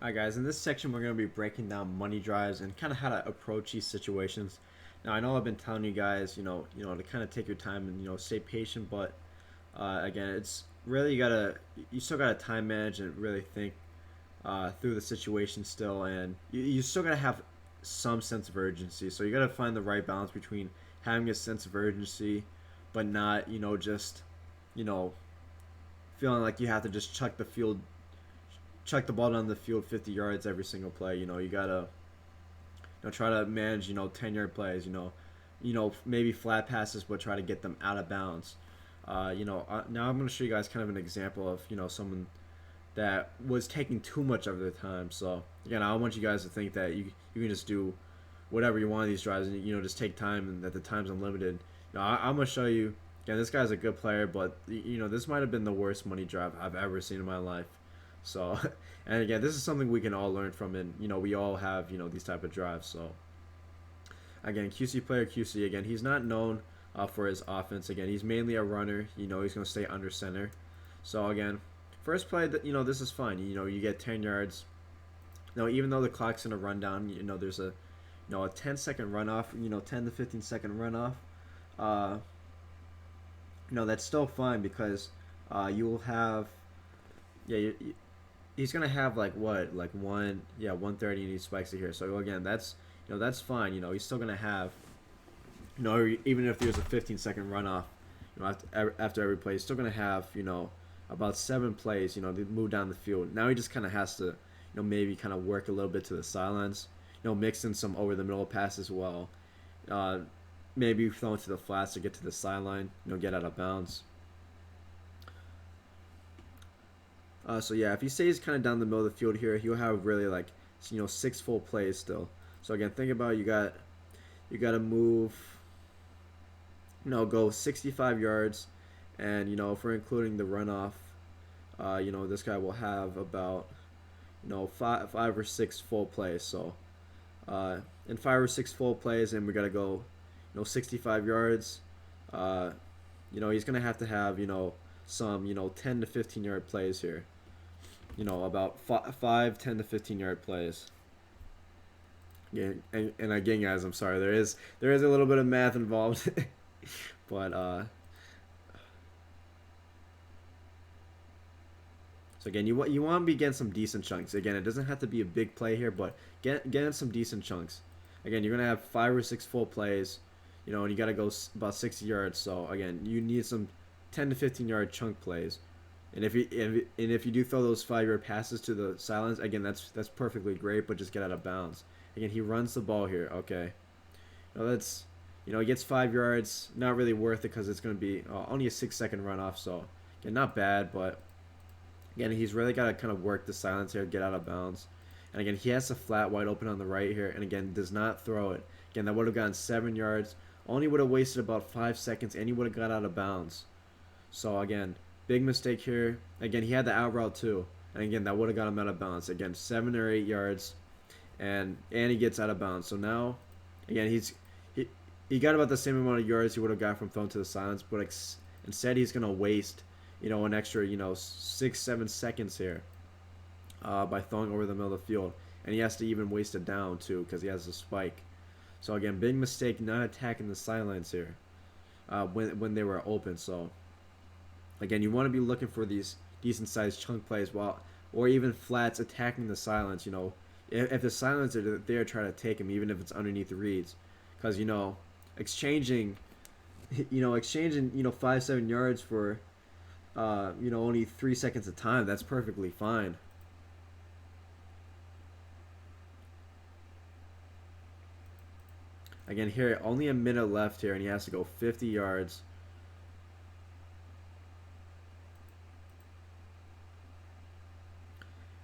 Alright guys, in this section we're going to be breaking down money drives and kind of how to approach these situations. Now I know I've been telling you guys, to kind of take your time and stay patient, but again, it's really you still gotta time manage and really think through the situation still, and you still gotta have some sense of urgency. So you gotta find the right balance between having a sense of urgency, but not just you know feeling like you have to just chuck the ball down the field 50 yards every single play. You gotta try to manage 10-yard plays. Maybe flat passes, but try to get them out of bounds. Now I'm gonna show you guys kind of an example of someone that was taking too much of their time. So again, I don't want you guys to think that you can just do whatever you want on these drives and just take time and that the time's unlimited. I'm gonna show you. Again, this guy's a good player, but this might have been the worst money drive I've ever seen in my life. So, and again, this is something we can all learn from, and we all have these type of drives. So, again, QC player QC. Again, he's not known for his offense. Again, he's mainly a runner. He's going to stay under center. So again, first play, this is fine. You get 10 yards. Now, even though the clock's in a rundown, there's a 10-second runoff. 10 to 15-second runoff. That's still fine because you'll have, yeah, he's gonna have like what, like 130, and he spikes it here. So again, that's fine. He's still gonna have, even if there's a 15-second runoff, after every play, he's still gonna have about 7 plays, to move down the field. Now he just kind of has to, maybe kind of work a little bit to the sidelines, mix in some over the middle passes as well. Maybe throw to the flats to get to the sideline, get out of bounds. So yeah, if he stays kind of down the middle of the field here, he'll have really like 6 full plays still. So again, think about you got to move, go 65 yards, and if we're including the runoff, this guy will have about five or six full plays. So in 5 or 6 full plays, and we got to go 65 yards. He's gonna have to have some 10 to 15-yard plays here. About 10 to 15-yard plays. Yeah, and again, guys, I'm sorry. There is a little bit of math involved, but so again, you want to be getting some decent chunks. Again, it doesn't have to be a big play here, but getting some decent chunks. Again, you're gonna have 5 or 6 full plays, and you gotta go about 60 yards. So again, you need some 10 to 15-yard chunk plays. And if you do throw those 5-yard passes to the sidelines, again, that's perfectly great, but just get out of bounds. Again, he runs the ball here. Okay, that's he gets 5 yards. Not really worth it because it's going to be only a 6-second runoff. So again, not bad, but again, he's really got to kind of work the silence here, get out of bounds. And again, he has a flat wide open on the right here, and again, does not throw it. Again, that would have gotten 7 yards. Only would have wasted about 5 seconds, and he would have got out of bounds. So again, big mistake here. Again, he had the out route too, and again, that would have got him out of bounds. Again, 7 or 8 yards, and he gets out of bounds. So now, again, he got about the same amount of yards he would have got from throwing to the silence, but instead he's gonna waste an extra 6-7 seconds here by throwing over the middle of the field, and he has to even waste it down too because he has a spike. So again, big mistake not attacking the sidelines here when they were open. So again, you want to be looking for these decent sized chunk plays or even flats attacking the silence. If the silence are there, try to take him even if it's underneath the reads, because exchanging 5-7 yards for only 3 seconds of time, that's perfectly fine. Again, here only a minute left here, and he has to go 50 yards.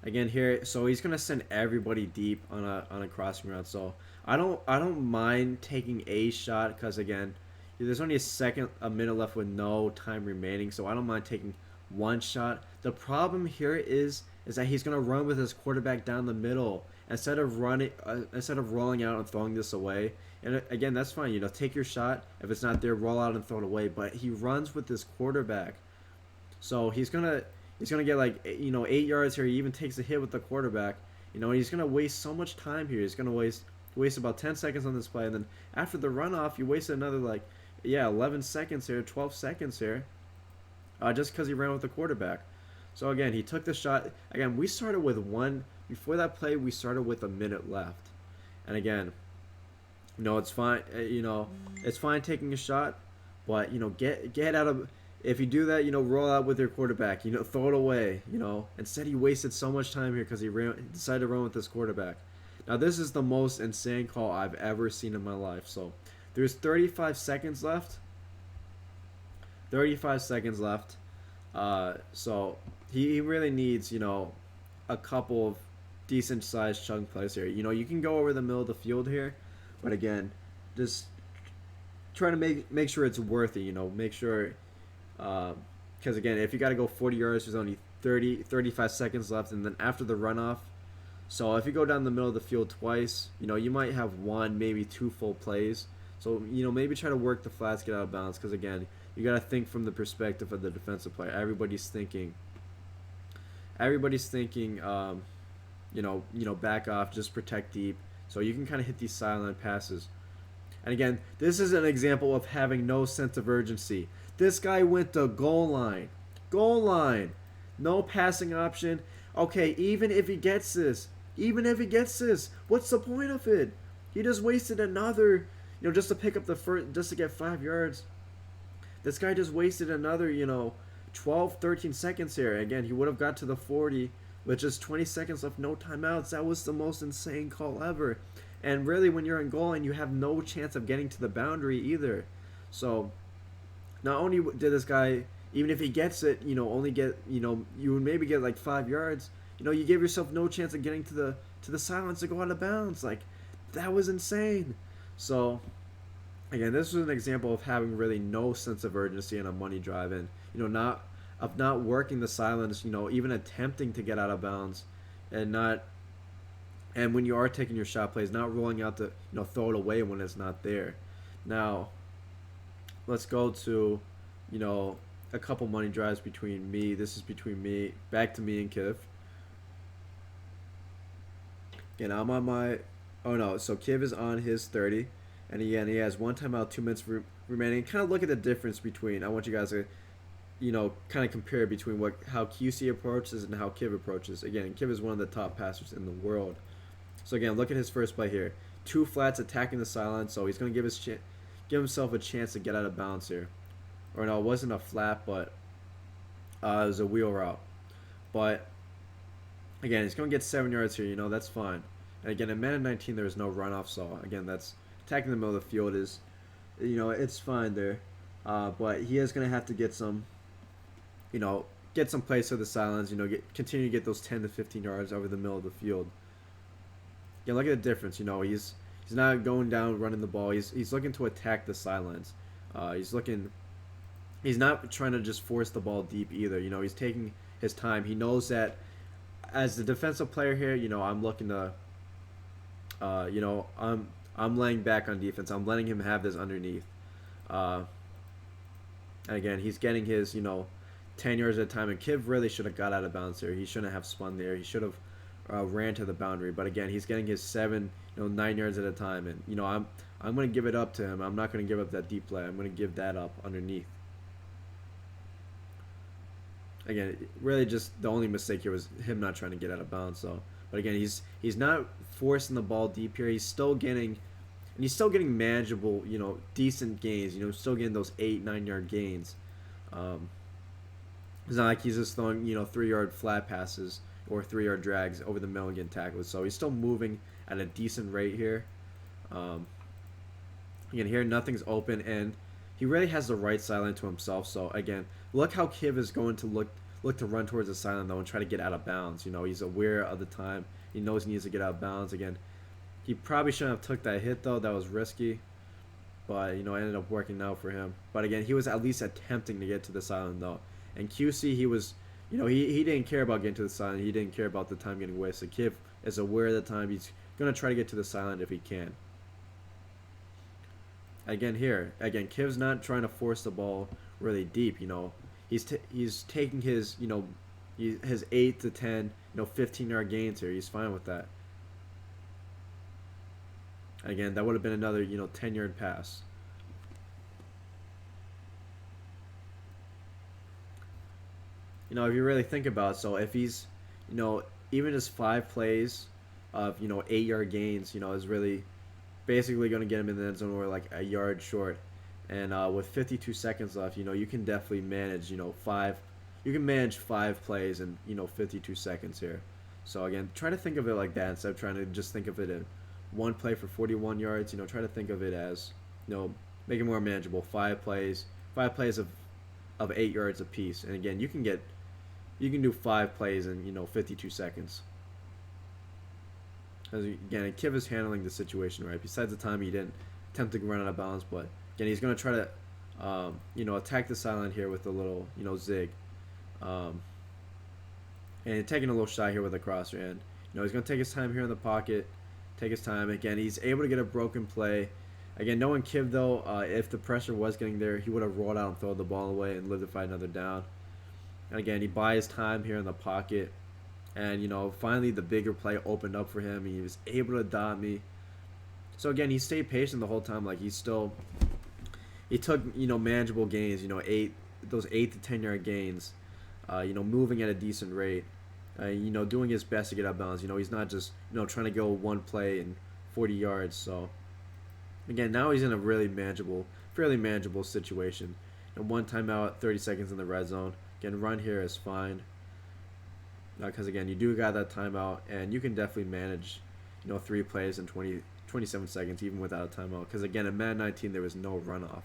Again here, so he's gonna send everybody deep on a crossing route. So I don't mind taking a shot because again, there's only a minute left with no time remaining. So I don't mind taking one shot. The problem here is that he's gonna run with his quarterback down the middle instead of rolling out and throwing this away. And again, that's fine. Take your shot. If it's not there, roll out and throw it away. But he runs with his quarterback, so he's gonna get like 8 yards here. He even takes a hit with the quarterback, You know, he's gonna waste so much time here. He's gonna waste about 10 seconds on this play, and then after the runoff, you wasted another like, yeah, 11 seconds here, 12 seconds here, just because he ran with the quarterback. So again, he took the shot. Again, we started with one before that play. We started with a minute left, and again, you know, it's fine. You know, it's fine taking a shot, but you know, get out of. If you do that, you know, roll out with your quarterback. You know, throw it away. You know, instead he wasted so much time here because he decided to run with this quarterback. Now this is the most insane call I've ever seen in my life. So there's 35 seconds left. 35 seconds left. So he really needs, you know, a couple of decent sized chunk plays here. You know, you can go over the middle of the field here, but again, just try to make sure it's worth it. You know, make sure because again, if you got to go 40 yards, there's only 35 seconds left, and then after the runoff. So if you go down the middle of the field twice, you know, you might have one, maybe two full plays. So, you know, maybe try to work the flats, get out of bounds, because again, you got to think from the perspective of the defensive player. Everybody's thinking, back off, just protect deep. So you can kind of hit these silent passes. And again, this is an example of having no sense of urgency. This guy went to goal line. Goal line. No passing option. Okay, even if he gets this, what's the point of it? He just wasted another, you know, just to pick up the first, just to get 5 yards. This guy just wasted another, you know, 12, 13 seconds here. Again, he would have got to the 40 with just 20 seconds left, no timeouts. That was the most insane call ever. And really, when you're in goal and you have no chance of getting to the boundary either. So, not only did this guy, even if he gets it, you know, only get, you know, you would maybe get like 5 yards. You know, you gave yourself no chance of getting to the silence to go out of bounds. Like, that was insane. So, again, this was an example of having really no sense of urgency in a money drive, and you know, not working the silence. You know, even attempting to get out of bounds, and not. And when you are taking your shot plays, not rolling out to, you know, throw it away when it's not there. Now, let's go to, you know, a couple money drives between me. This is between me, back to me and Kiv. Again, I'm on my. Oh no, so Kiv is on his 30, and again he has one timeout, 2 minutes remaining. Kind of look at the difference between. I want you guys to, you know, kind of compare between how QC approaches and how Kiv approaches. Again, Kiv is one of the top passers in the world. So again, look at his first play here. Two flats attacking the silence, so he's going to give himself a chance to get out of bounds here. Or no, it wasn't a flat, but it was a wheel route. But again, he's going to get 7 yards here. You know, that's fine. And again, in Madden 19, there is no runoff, so again, that's attacking the middle of the field is, you know, it's fine there. But he is going to have to get some, you know, get some plays to the silence. You know, continue to get those 10 to 15 yards over the middle of the field. Yeah, look at the difference. You know, he's not going down running the ball. He's looking to attack the silence. He's not trying to just force the ball deep either. You know, he's taking his time. He knows that as the defensive player here, you know, I'm looking to, you know, I'm laying back on defense. I'm letting him have this underneath. And again, he's getting his, you know, 10 yards at a time. And Kiv really should have got out of bounds here. He shouldn't have spun there. He should have ran to the boundary. But again, he's getting his 9 yards at a time. And, you know, I'm going to give it up to him. I'm not going to give up that deep play. I'm going to give that up underneath. Again, really just the only mistake here was him not trying to get out of bounds. So, but again, he's not forcing the ball deep here. He's still getting manageable, you know, decent gains. You know, still getting those 8-9 yard gains. It's not like he's just throwing, you know, 3 yard flat passes or 3 yard drags over the middle and getting tackled. So he's still moving at a decent rate here. Again, here nothing's open, and he really has the right sideline to himself. So again, look how Kiv is going to look to run towards the sideline though and try to get out of bounds. You know, he's aware of the time. He knows he needs to get out of bounds. Again, he probably shouldn't have took that hit though. That was risky, but you know, it ended up working out for him. But again, he was at least attempting to get to the sideline though. And QC, he was, you know, he didn't care about getting to the sideline. He didn't care about the time getting wasted. Kiv is aware of the time. He's gonna try to get to the sideline if he can. Again, Kiv's not trying to force the ball really deep. You know, he's taking his, you his 8 to 10, 15-yard gains here. He's fine with that. Again, that would have been another 10-yard pass. If you really think about it, so if he's, even just 5 plays of 8-yard gains, is really basically going to get him in the end zone or like a yard short. And with 52 seconds left, you can definitely manage, five. You can manage 5 plays in 52 seconds here. So again, try to think of it like that instead of trying to just think of it in one play for 41 yards. Try to think of it as, make it more manageable. 5 plays of 8 yards apiece. And again, you can do 5 plays in 52 seconds. Because again, Kiv is handling the situation right. Besides the time he didn't attempt to run out of bounds, but again, he's going to try to attack the sideline here with a little zig, and taking a little shot here with a crosser. And he's going to take his time here in the pocket, take his time. Again, he's able to get a broken play. Again, knowing Kiv though, if the pressure was getting there, he would have rolled out and thrown the ball away and lived to fight another down. And again, he buys time here in the pocket. And, finally the bigger play opened up for him. He was able to dot me. So, again, he stayed patient the whole time. Like, he took, manageable gains, those 8 to 10-yard gains, moving at a decent rate, doing his best to get out of bounds. He's not just, trying to go one play and 40 yards. So, again, now he's in a fairly manageable situation. And one timeout, 30 seconds in the red zone. Again, run here is fine. Because, again, you do got that timeout, and you can definitely manage, 3 plays in 27 seconds, even without a timeout. Because, again, in Madden 19, there was no runoff.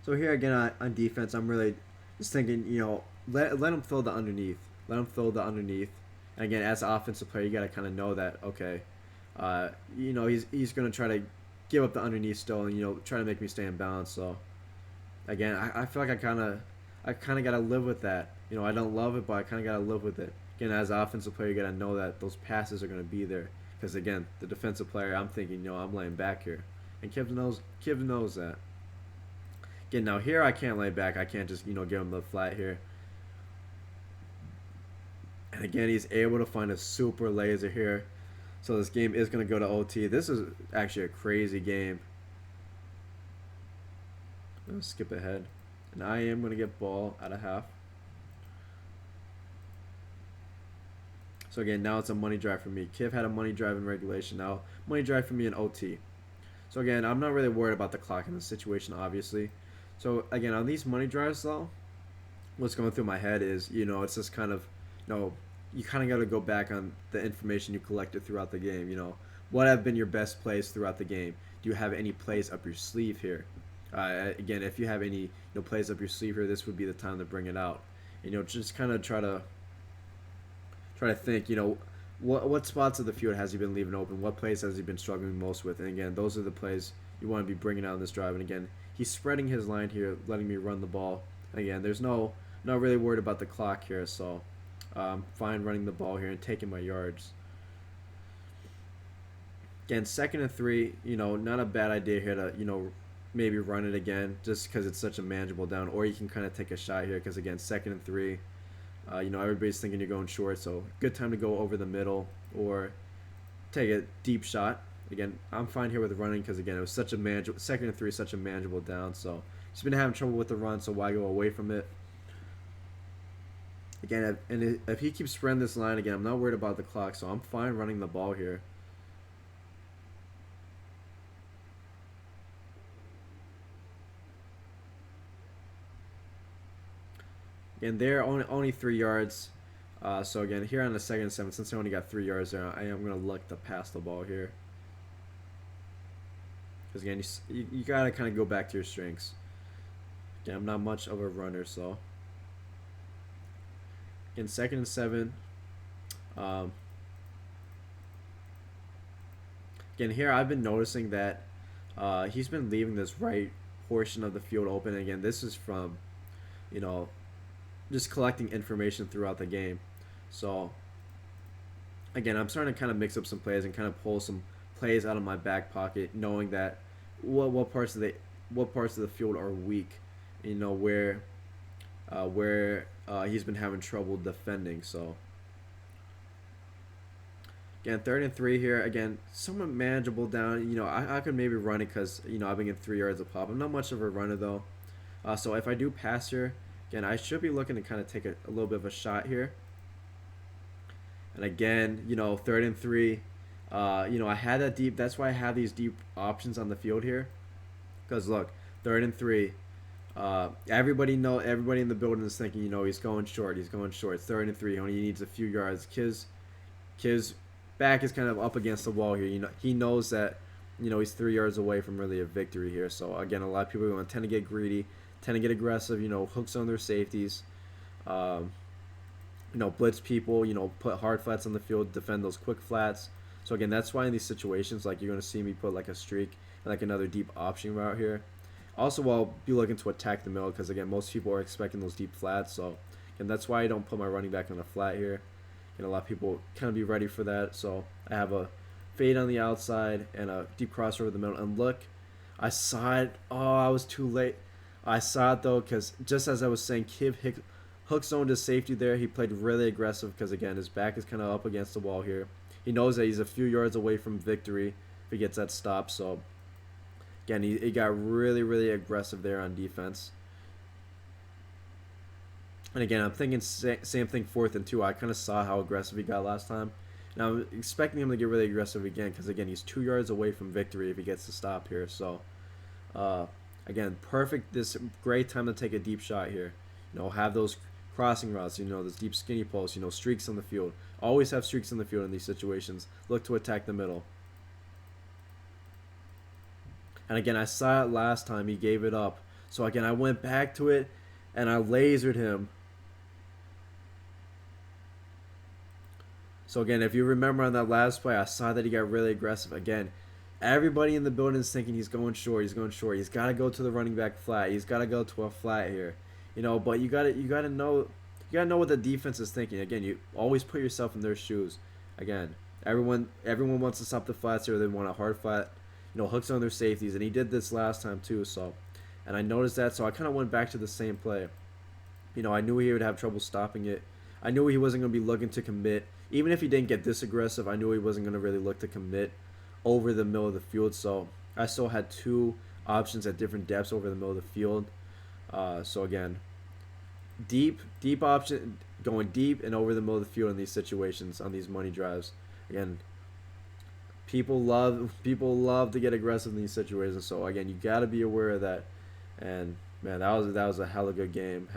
So here, again, on defense, I'm really just thinking, let him throw the underneath. Let him throw the underneath. And, again, as an offensive player, you got to kind of know that, okay, he's going to try to give up the underneath still and, try to make me stay in balance. So, again, I feel like I kind of got to live with that. I don't love it, but I kind of got to live with it. Again, as an offensive player, you got to know that those passes are going to be there. Because, again, the defensive player, I'm thinking, I'm laying back here. And Kiv knows that. Again, now here I can't lay back. I can't just, give him the flat here. And, again, he's able to find a super laser here. So this game is going to go to OT. This is actually a crazy game. I'm going to skip ahead. And I am going to get ball at a half. So again, now it's a money drive for me. Kiv had a money drive in regulation. Now, money drive for me in OT. So again, I'm not really worried about the clock in this situation, obviously. So again, on these money drives though, what's going through my head is, it's just kind of, you kind of got to go back on the information you collected throughout the game. What have been your best plays throughout the game? Do you have any plays up your sleeve here? Again, if you have any plays up your sleeve here, this would be the time to bring it out. Just kind of try to think, what spots of the field has he been leaving open? What plays has he been struggling most with? And again, those are the plays you want to be bringing out in this drive. And again, he's spreading his line here, letting me run the ball. And again, there's not really worried about the clock here, so I'm fine running the ball here and taking my yards. Again, 2nd and 3, not a bad idea here to, maybe run it again just because it's such a manageable down. Or you can kind of take a shot here because, again, 2nd and 3. Everybody's thinking you're going short, so good time to go over the middle or take a deep shot. Again, I'm fine here with running because, again, it was such a 2nd and 3, such a manageable down. So he's been having trouble with the run, so why go away from it? Again, if he keeps spreading this line, again, I'm not worried about the clock, so I'm fine running the ball here. Again, they're only 3 yards. So again, here on the 2nd and 7, since I only got 3 yards there, I am going to look to pass the ball here. Because again, you got to kind of go back to your strengths. Again, I'm not much of a runner, so. Again, 2nd and 7. Again, here I've been noticing that he's been leaving this right portion of the field open. And again, this is from, just collecting information throughout the game. So again, I'm starting to kind of mix up some plays and kind of pull some plays out of my back pocket, knowing that what parts of the what parts of the field are weak, you know, where he's been having trouble defending. So again, 3rd and 3 here. Again, somewhat manageable down. You know, I could maybe run it because, you know, I've been getting 3 yards a pop. I'm not much of a runner though. So if I do pass here, again, I should be looking to kind of take a little bit of a shot here. And again, you know, 3rd and 3. You know, I had that deep. That's why I have these deep options on the field here. Because look, 3rd and 3. Everybody in the building is thinking, you know, he's going short. He's going short. 3rd and 3. He only needs a few yards. Kid's back is kind of up against the wall here. You know, he knows that, you know, he's 3 yards away from really a victory here. So again, a lot of people are going to tend to get greedy, tend to get aggressive. You know, hooks on their safeties. You know, blitz people. You know, put hard flats on the field, defend those quick flats. So again, that's why in these situations, like, you're going to see me put like a streak and like another deep option route here. Also, I'll be looking to attack the middle because again, most people are expecting those deep flats. So and that's why I don't put my running back on a flat here. And a lot of people kind of be ready for that. So I have a fade on the outside and a deep cross over the middle. And look, I saw it. Oh, I was too late. I saw it though because just as I was saying, hook zoned his safety there. He played really aggressive because again, his back is kind of up against the wall here. He knows that he's a few yards away from victory if he gets that stop. So again, he got really, really aggressive there on defense. And again, I'm thinking same thing 4th and 2. I kind of saw how aggressive he got last time. And I'm expecting him to get really aggressive again because, again, he's 2 yards away from victory if he gets to stop here. So, again, perfect. This great time to take a deep shot here. You know, have those crossing routes, you know, those deep skinny posts, you know, streaks on the field. Always have streaks on the field in these situations. Look to attack the middle. And again, I saw it last time. He gave it up. So, again, I went back to it and I lasered him. So again, if you remember on that last play, I saw that he got really aggressive. Again, everybody in the building is thinking he's going short. He's going short. He's got to go to the running back flat. He's got to go to a flat here, you know. But you got to know what the defense is thinking. Again, you always put yourself in their shoes. Again, everyone wants to stop the flats here. They want a hard flat, you know, hooks on their safeties, and he did this last time too. So, and I noticed that, so I kind of went back to the same play. You know, I knew he would have trouble stopping it. I knew he wasn't going to be looking to commit. Even if he didn't get this aggressive, I knew he wasn't going to really look to commit over the middle of the field. So I still had 2 options at different depths over the middle of the field. So again, deep option, going deep and over the middle of the field in these situations on these money drives. Again, people love to get aggressive in these situations. So again, you got to be aware of that. And man, that was a hella good game.